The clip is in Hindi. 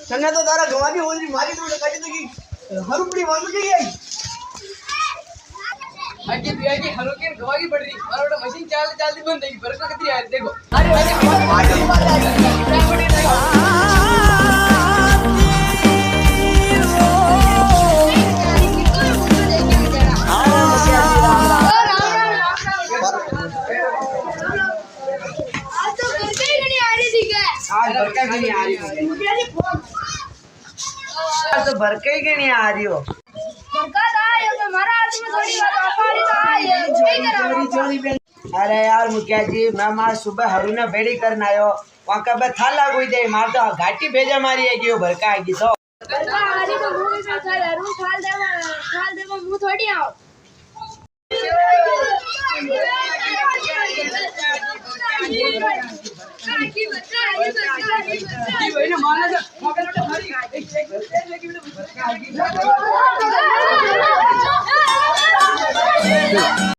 तने तो तारा गवानी होली मारी तो काटी तो की हरुपड़ी मांग गई आई आगे बिया की हरो के गवागी पड़ रही मारो बेटा मशीन चालती बंद देगी बरका कितनी आ देखो अरे आज बरका भी नहीं आ रही आज तो बरका ही नहीं आ रही हो बरका था ये तो हमारा हाथ में थोड़ी बात अपाड़ी था ये चोरी अरे यार मुखिया जी मैं मार सुबह हरू ने बेड़ी करना आयो वहां का बे थाला कोई दे मार तो घाटी भेजा मारी है कि वो बरका आएगी तो बरका हारी तो मुंह से चल हरू खाल दे मुंह थोड़ी आओ काकी बच्चा ये भाई ने मारना था मौके पे हरी एक लेके भी